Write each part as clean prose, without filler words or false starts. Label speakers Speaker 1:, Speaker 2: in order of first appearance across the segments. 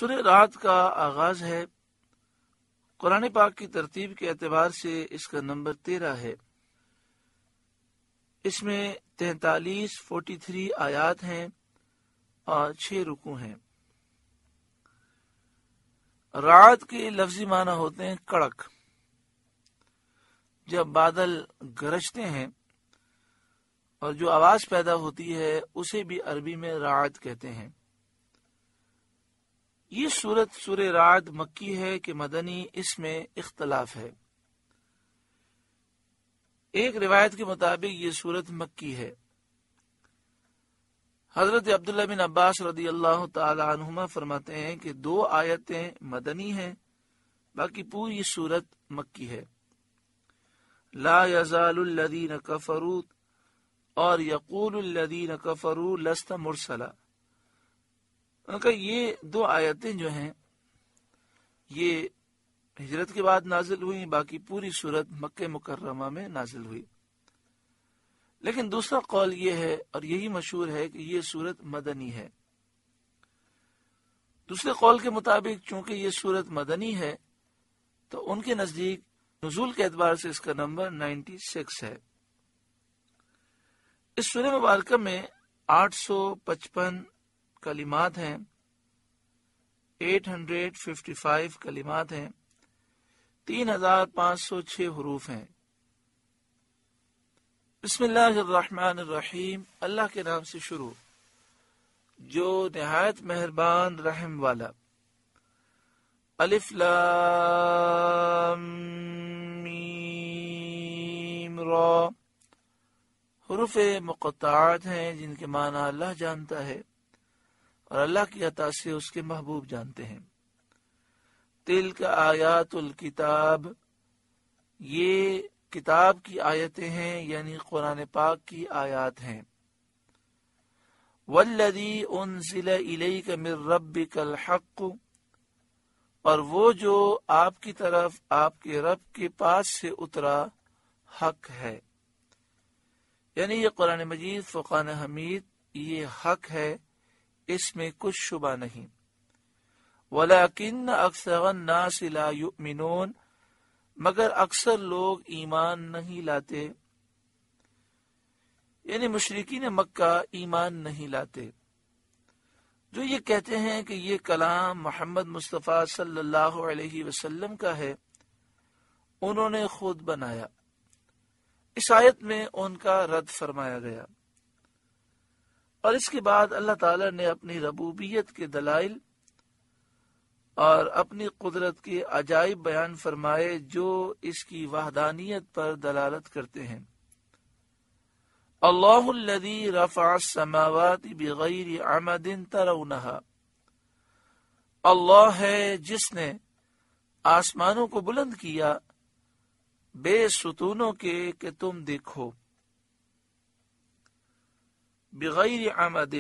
Speaker 1: سورہ رعد کا آغاز ہے۔ قرآن پاک کی ترتیب کے اعتبار سے اس کا نمبر 13 ہے۔ اس میں 43 آیات ہیں اور 6 رکوع ہیں۔ رعد کے لفظی معنی ہوتے ہیں کڑک۔ جب بادل گرجتے ہیں اور جو آواز پیدا ہوتی ہے اسے بھی عربی میں رعد کہتے ہیں۔ یہ سورہ رعد مکی ہے کہ مدنی، اس میں اختلاف ہے۔ ایک روایت کے مطابق یہ سورت مکی ہے۔ حضرت عبداللہ بن عباس رضی اللہ تعالی عنہما فرماتے ہیں کہ 2 آیتیں مدنی ہیں، باقی پوری سورت مکی ہے۔ لا یزال الذین کفروا اور یقول الذین کفروا لست مرسلا، ان کا یہ 2 آیتیں جو ہیں یہ ہجرت کے بعد نازل ہوئی، باقی پوری سورت مکہ مکرمہ میں نازل ہوئی۔ لیکن دوسرا قول یہ ہے اور یہی مشہور ہے کہ یہ سورت مدنی ہے۔ دوسرے قول کے مطابق چونکہ یہ سورت مدنی ہے تو ان کے نزدیک نزول کے اعتبار سے اس کا نمبر 96 ہے۔ اس سورہ مبارکہ میں 855 کلمات ہیں، 855 کلمات ہیں، 3506 حروف ہیں۔ بسم اللہ الرحمن الرحیم، اللہ کے نام سے شروع جو نہایت مہربان رحم والا۔ الف لام میم را، حروف مقطعات ہیں جن کے معنی اللہ جانتا ہے اور اللہ کی عطا سے اس کے محبوب جانتے ہیں۔ تلک آیات الکتاب، یہ کتاب کی آیتیں ہیں یعنی قرآن پاک کی آیات ہیں۔ والذی انزل الیک من ربک الحق، اور وہ جو آپ کی طرف آپ کے رب کے پاس سے اترا حق ہے، یعنی یہ قرآن مجید فرقان حمید یہ حق ہے، اس میں کچھ شبہ نہیں۔ وَلَكِنَّ أَكْثَرَ النَّاسِ لَا يُؤْمِنُونَ، مگر اکثر لوگ ایمان نہیں لاتے، یعنی مشرکین مکہ ایمان نہیں لاتے، جو یہ کہتے ہیں کہ یہ کلام محمد مصطفیٰ صلی اللہ علیہ وسلم کا ہے، انہوں نے خود بنایا۔ اس آیت میں ان کا رد فرمایا گیا، اور اس کے بعد اللہ تعالی نے اپنی ربوبیت کے دلائل اور اپنی قدرت کے عجائب بیان فرمائے جو اس کی وحدانیت پر دلالت کرتے ہیں۔ اللہ الذی رفع السماوات بغیر عمد ترونہا، اللہ ہے جس نے آسمانوں کو بلند کیا بے ستونوں کے کہ تم دیکھو۔ بغیر عمد،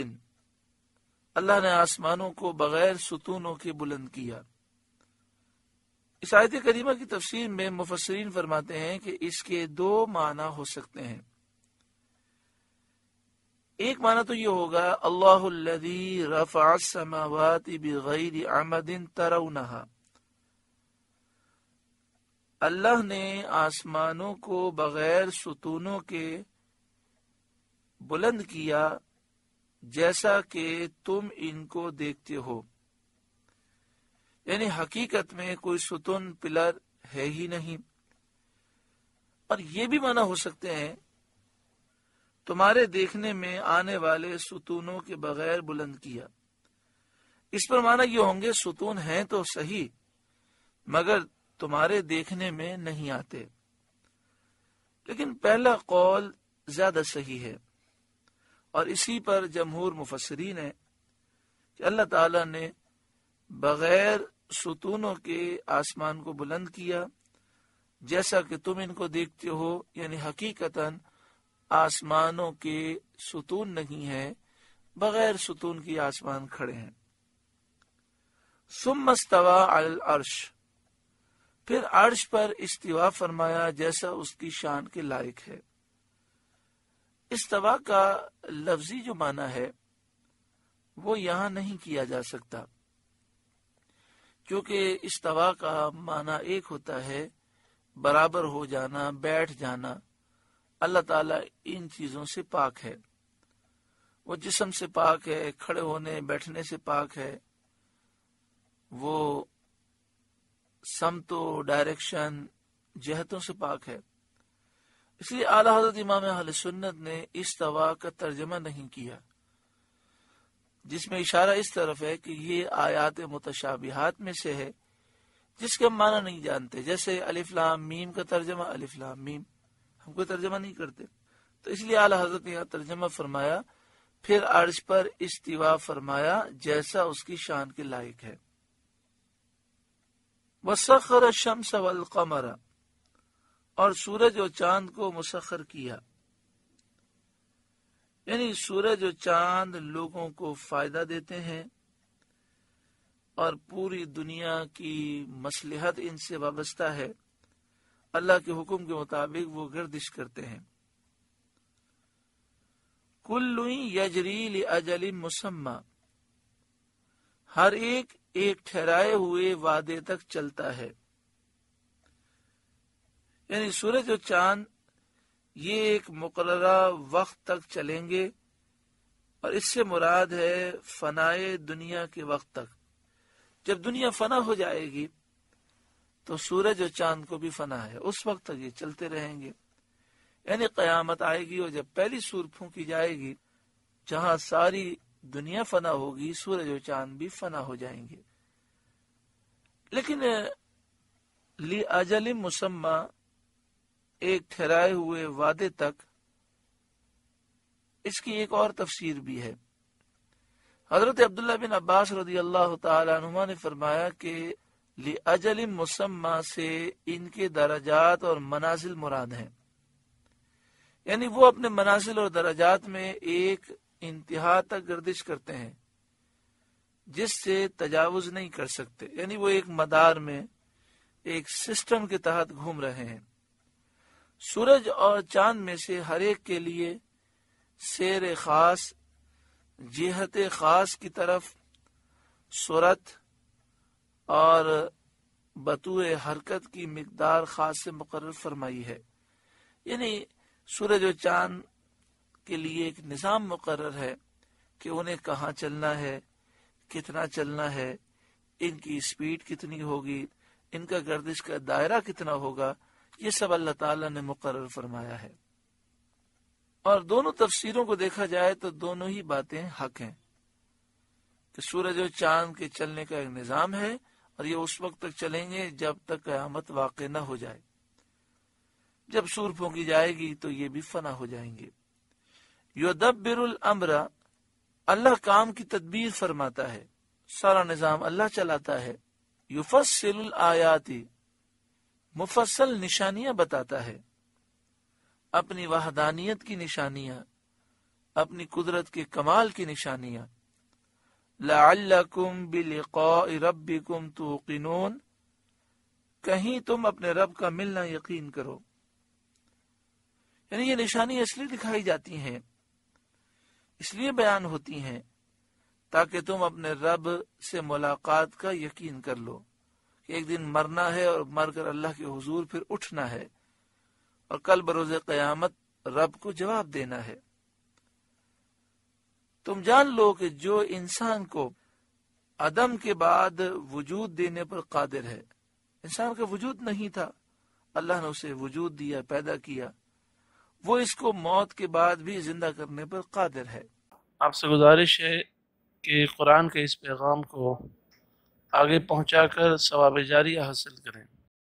Speaker 1: اللہ نے آسمانوں کو بغیر ستونوں کے بلند کیا۔ اس آیت کریمہ کی تفسیر میں مفسرین فرماتے ہیں کہ اس کے 2 معنی ہو سکتے ہیں۔ ایک معنی تو یہ ہوگا اللہ الذی رفع السماوات بغیر عمد ترونہا، اللہ نے آسمانوں کو بغیر ستونوں کے بلند کیا جیسا کہ تم ان کو دیکھتے ہو، یعنی حقیقت میں کوئی ستون پلر ہے ہی نہیں۔ اور یہ بھی معنی ہو سکتے ہیں تمہارے دیکھنے میں آنے والے ستونوں کے بغیر بلند کیا۔ اس پر معنی یہ ہوں گے ستون ہیں تو صحیح مگر تمہارے دیکھنے میں نہیں آتے، لیکن پہلا قول زیادہ صحیح ہے اور اسی پر جمہور مفسرین ہے کہ اللہ تعالی نے بغیر ستونوں کے آسمان کو بلند کیا جیسا کہ تم ان کو دیکھتے ہو، یعنی حقیقتاً آسمانوں کے ستون نہیں ہے، بغیر ستون کی آسمان کھڑے ہیں۔ ثم استوى علی العرش، پھر عرش پر استوا فرمایا جیسا اس کی شان کے لائق ہے۔ استوا کا لفظی جو معنی ہے وہ یہاں نہیں کیا جا سکتا، کیونکہ استوا کا معنی ایک ہوتا ہے برابر ہو جانا، بیٹھ جانا۔ اللہ تعالیٰ ان چیزوں سے پاک ہے، وہ جسم سے پاک ہے، کھڑے ہونے بیٹھنے سے پاک ہے، وہ سمت و ڈائریکشن جہتوں سے پاک ہے۔ اس لیے اعلیٰ حضرت امام اہل سنت نے استوا کا ترجمہ نہیں کیا، جس میں اشارہ اس طرف ہے کہ یہ آیات متشابہات میں سے ہے جس کے ہم معنی نہیں جانتے، جیسے الف لام میم کا ترجمہ الف لام میم، ہم کوئی ترجمہ نہیں کرتے، تو اس لیے اعلیٰ حضرت نے یہاں ترجمہ فرمایا، پھر عرش پر استوا فرمایا جیسا اس کی شان کے لائق ہے۔ وَسَخَّرَ الشَّمْسَ وَالْقَمَرَ، اور سورج و چاند کو مسخر کیا، یعنی سورج و چاند لوگوں کو فائدہ دیتے ہیں اور پوری دنیا کی مصلحت ان سے وابستہ ہے، اللہ کے حکم کے مطابق وہ گردش کرتے ہیں۔ کُلٌّ یجری لأجل مسمی، ہر ایک ٹھہرائے ہوئے وعدے تک چلتا ہے، یعنی سورج و چاند یہ ایک مقررہ وقت تک چلیں گے، اور اس سے مراد ہے فنائے دنیا کے وقت تک۔ جب دنیا فنا ہو جائے گی تو سورج و چاند کو بھی فنا ہے، اس وقت تک یہ چلتے رہیں گے، یعنی قیامت آئے گی اور جب پہلی سور پھونکی جائے گی، جہاں ساری دنیا فنا ہوگی، سورج و چاند بھی فنا ہو جائیں گے۔ لیکن لِأَجَلٍ مُّسَمَّى، ایک ٹھہرائے ہوئے وعدے تک، اس کی ایک اور تفسیر بھی ہے۔ حضرت عبداللہ بن عباس رضی اللہ تعالی عنہما نے فرمایا کہ لِأَجَلٍ مُّسَمَّى سے ان کے درجات اور منازل مراد ہیں، یعنی وہ اپنے منازل اور درجات میں ایک انتہا تک گردش کرتے ہیں جس سے تجاوز نہیں کر سکتے، یعنی وہ ایک مدار میں ایک سسٹم کے تحت گھوم رہے ہیں۔ سورج اور چاند میں سے ہر ایک کے لیے سیر خاص، جہت خاص کی طرف، سرعت اور بطوع حرکت کی مقدار خاص سے مقرر فرمائی ہے، یعنی سورج و چاند کے لیے ایک نظام مقرر ہے کہ انہیں کہاں چلنا ہے، کتنا چلنا ہے، ان کی سپیڈ کتنی ہوگی، ان کا گردش کا دائرہ کتنا ہوگا، یہ سب اللہ تعالیٰ نے مقرر فرمایا ہے۔ اور دونوں تفسیروں کو دیکھا جائے تو دونوں ہی باتیں حق ہیں کہ سورج و چاند کے چلنے کا ایک نظام ہے، اور یہ اس وقت تک چلیں گے جب تک قیامت واقع نہ ہو جائے۔ جب سور پھونکی جائے گی تو یہ بھی فنا ہو جائیں گے۔ یدبر الامر، اللہ کام کی تدبیر فرماتا ہے، سارا نظام اللہ چلاتا ہے۔ یفصل الآیات، مفصل نشانیاں بتاتا ہے، اپنی وحدانیت کی نشانیاں، اپنی قدرت کے کمال کی نشانیاں۔ لعلکم بلقاء ربکم توقنون، کہیں تم اپنے رب کا ملنا یقین کرو، یعنی یہ نشانی اس لیے دکھائی جاتی ہیں، اس لیے بیان ہوتی ہیں تاکہ تم اپنے رب سے ملاقات کا یقین کر لو کہ ایک دن مرنا ہے اور مر کر اللہ کے حضور پھر اٹھنا ہے، اور کل بروز قیامت رب کو جواب دینا ہے۔ تم جان لو کہ جو انسان کو عدم کے بعد وجود دینے پر قادر ہے، انسان کا وجود نہیں تھا، اللہ نے اسے وجود دیا، پیدا کیا، وہ اس کو موت کے بعد بھی زندہ کرنے پر قادر ہے۔ آپ سے گزارش ہے کہ قرآن کے اس پیغام کو آگے پہنچا کر ثواب جاریہ حاصل کریں۔